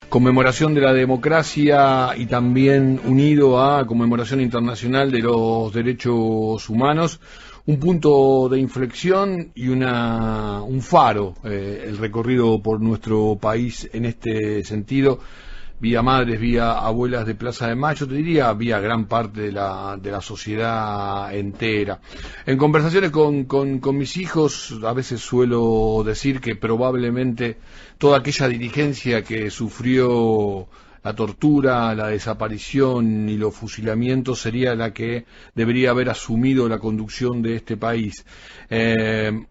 conmemoración de la democracia y también unido a conmemoración internacional de los derechos humanos, un punto de inflexión y un faro, el recorrido por nuestro país en este sentido, vía madres, vía abuelas de Plaza de Mayo, te diría, vía gran parte de la sociedad entera. En conversaciones con mis hijos, a veces suelo decir que probablemente toda aquella dirigencia que sufrió la tortura, la desaparición y los fusilamientos sería la que debería haber asumido la conducción de este país.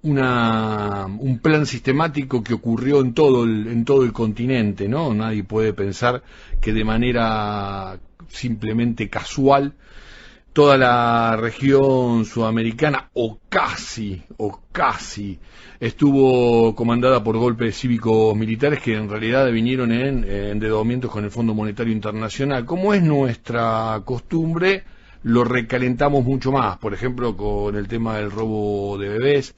Un plan sistemático que ocurrió en todo el continente, ¿no? Nadie puede pensar que de manera simplemente casual toda la región sudamericana, o casi, estuvo comandada por golpes cívicos militares que en realidad vinieron en endeudamientos con el Fondo Monetario Internacional. Como es nuestra costumbre, lo recalentamos mucho más, por ejemplo, con el tema del robo de bebés,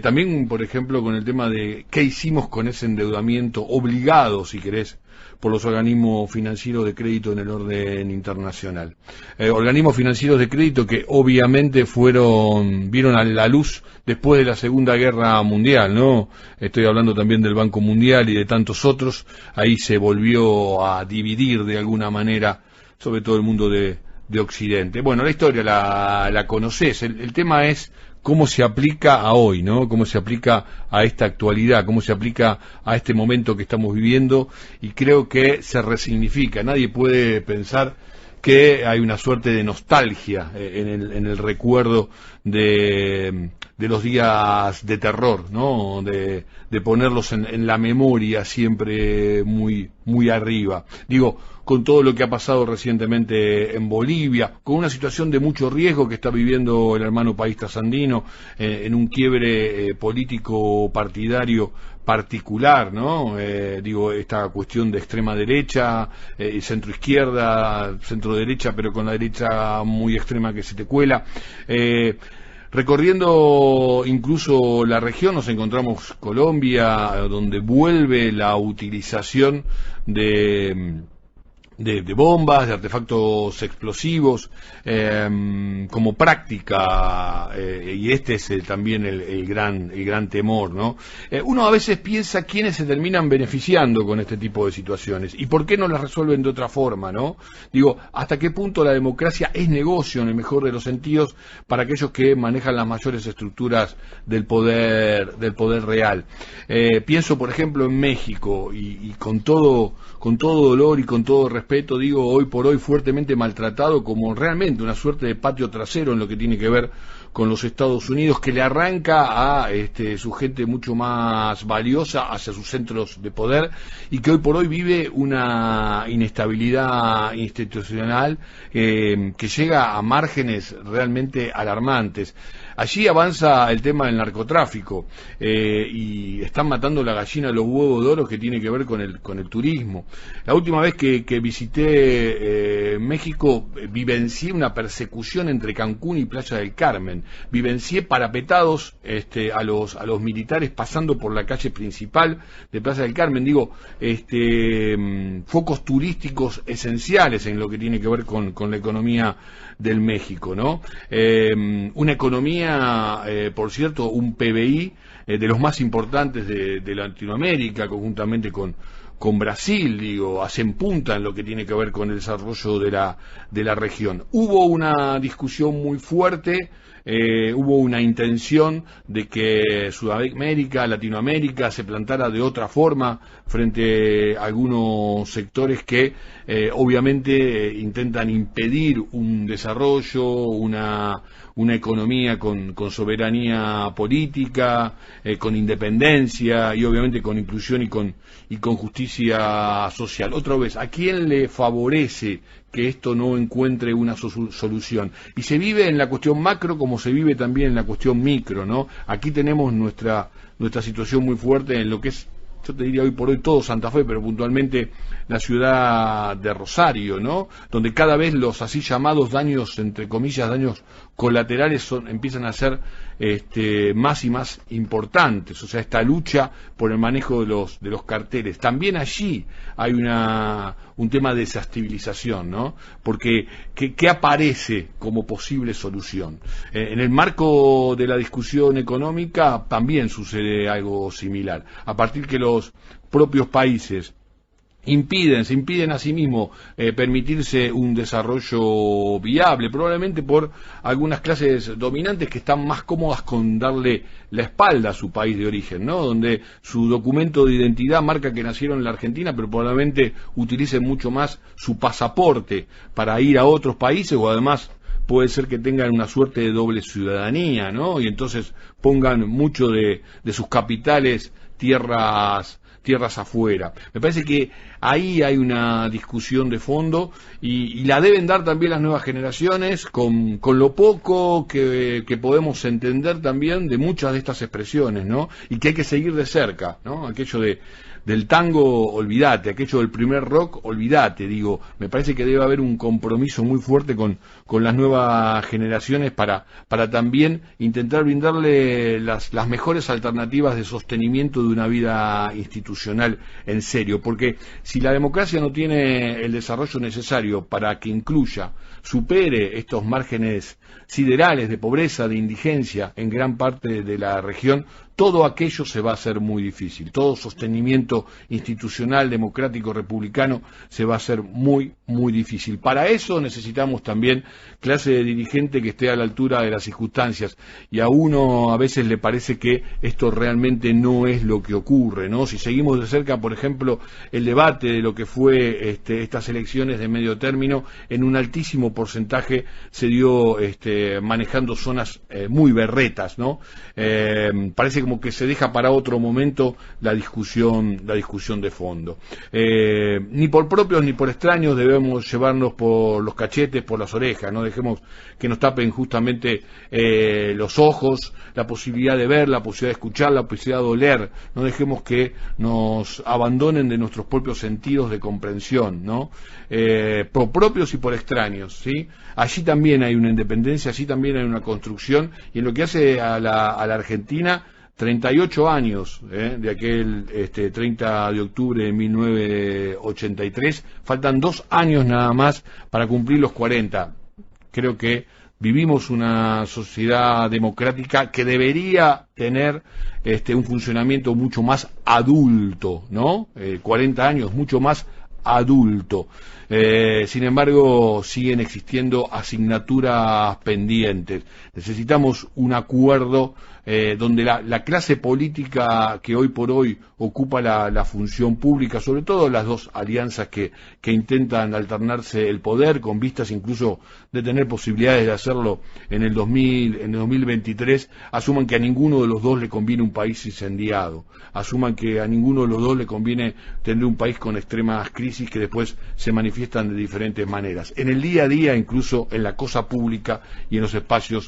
también, por ejemplo, con el tema de qué hicimos con ese endeudamiento obligado, si querés, por los organismos financieros de crédito en el orden internacional. Organismos financieros de crédito que obviamente vieron a la luz después de la Segunda Guerra Mundial, ¿no? Estoy hablando también del Banco Mundial y de tantos otros. Ahí se volvió a dividir de alguna manera, sobre todo el mundo de Occidente. Bueno, la historia la conocés. El tema es cómo se aplica a hoy, ¿no? Cómo se aplica a esta actualidad, cómo se aplica a este momento que estamos viviendo, y creo que se resignifica. Nadie puede pensar que hay una suerte de nostalgia en el recuerdo de los días de terror, ¿no? De ponerlos en la memoria siempre muy arriba. Digo, con todo lo que ha pasado recientemente en Bolivia, con una situación de mucho riesgo que está viviendo el hermano país trasandino, en un quiebre político partidario particular, ¿no? Esta cuestión de extrema derecha, centro izquierda, centro derecha, pero con la derecha muy extrema que se te cuela. Recorriendo incluso la región nos encontramos Colombia, donde vuelve la utilización de bombas, de artefactos explosivos, como práctica, y este es también el gran temor, ¿no? Uno a veces piensa quiénes se terminan beneficiando con este tipo de situaciones y por qué no las resuelven de otra forma, ¿no? Digo, hasta qué punto la democracia es negocio, en el mejor de los sentidos, para aquellos que manejan las mayores estructuras del poder real. Pienso, por ejemplo, en México, y con todo dolor y con todo respeto, digo, hoy por hoy fuertemente maltratado, como realmente una suerte de patio trasero en lo que tiene que ver con los Estados Unidos, que le arranca a su gente mucho más valiosa hacia sus centros de poder, y que hoy por hoy vive una inestabilidad institucional que llega a márgenes realmente alarmantes. Allí avanza el tema del narcotráfico, y están matando la gallina de los huevos de oro, que tiene que ver con el turismo. La última vez que visité México, vivencié una persecución entre Cancún y Playa del Carmen. Vivencié parapetados a los militares pasando por la calle principal de Playa del Carmen. Digo, focos turísticos esenciales en lo que tiene que ver con la economía del México, ¿no? Una economía, por cierto, un PBI de los más importantes de Latinoamérica, conjuntamente con Brasil, digo, hacen punta en lo que tiene que ver con el desarrollo de la región. Hubo una discusión muy fuerte, hubo una intención de que Sudamérica, Latinoamérica se plantara de otra forma frente a algunos sectores que obviamente intentan impedir un desarrollo, una economía con soberanía política, con independencia y obviamente con inclusión y con justicia social. Otra vez, ¿a quién le favorece que esto no encuentre una solución? Y se vive en la cuestión macro como se vive también en la cuestión micro, ¿no? Aquí tenemos nuestra situación muy fuerte en lo que es yo te diría hoy por hoy todo Santa Fe, pero puntualmente la ciudad de Rosario, ¿no? Donde cada vez los así llamados daños, entre comillas, daños colaterales empiezan a ser más y más importantes, o sea, esta lucha por el manejo de los carteles. También allí hay un tema de desestabilización, ¿no? Porque, ¿qué aparece como posible solución? En el marco de la discusión económica también sucede algo similar. A partir que los propios países se impiden a sí mismos permitirse un desarrollo viable, probablemente por algunas clases dominantes que están más cómodas con darle la espalda a su país de origen, ¿no? Donde su documento de identidad marca que nacieron en la Argentina, pero probablemente utilicen mucho más su pasaporte para ir a otros países, o además puede ser que tengan una suerte de doble ciudadanía, ¿no? Y entonces pongan mucho de sus capitales tierras afuera. Me parece que ahí hay una discusión de fondo y la deben dar también las nuevas generaciones con lo poco que podemos entender también de muchas de estas expresiones, ¿no? Y que hay que seguir de cerca, ¿no? Aquello del tango, olvídate, aquello del primer rock, olvídate, digo, me parece que debe haber un compromiso muy fuerte con las nuevas generaciones para también intentar brindarle las mejores alternativas de sostenimiento de una vida institucional en serio, porque si la democracia no tiene el desarrollo necesario para que incluya, supere estos márgenes siderales de pobreza, de indigencia en gran parte de la región, todo aquello se va a hacer muy difícil. Todo sostenimiento institucional, democrático, republicano, se va a hacer muy, muy difícil. Para eso necesitamos también clase de dirigente que esté a la altura de las circunstancias. Y a uno a veces le parece que esto realmente no es lo que ocurre, ¿no? Si seguimos de cerca, por ejemplo, el debate de lo que fue estas elecciones de medio término, en un altísimo porcentaje se dio manejando zonas muy berretas, ¿no? Parece como que se deja para otro momento la discusión de fondo. Ni por propios ni por extraños debemos llevarnos por los cachetes, por las orejas, no dejemos que nos tapen justamente los ojos, la posibilidad de ver, la posibilidad de escuchar, la posibilidad de oler, no dejemos que nos abandonen de nuestros propios sentidos de comprensión, ¿no? Por propios y por extraños, ¿sí? Allí también hay una independencia, allí también hay una construcción, y en lo que hace a la Argentina, 38 años de aquel 30 de octubre de 1983, faltan 2 años nada más para cumplir los 40. Creo que vivimos una sociedad democrática que debería tener un funcionamiento mucho más adulto, ¿no? 40 años, mucho más adulto. Sin embargo, siguen existiendo asignaturas pendientes. Necesitamos un acuerdo donde la clase política que hoy por hoy ocupa la función pública, sobre todo las dos alianzas que intentan alternarse el poder, con vistas incluso de tener posibilidades de hacerlo en el 2023, asuman que a ninguno de los dos le conviene un país incendiado, asuman que a ninguno de los dos le conviene tener un país con extremas crisis que después se manifiestan de diferentes maneras, en el día a día, incluso en la cosa pública y en los espacios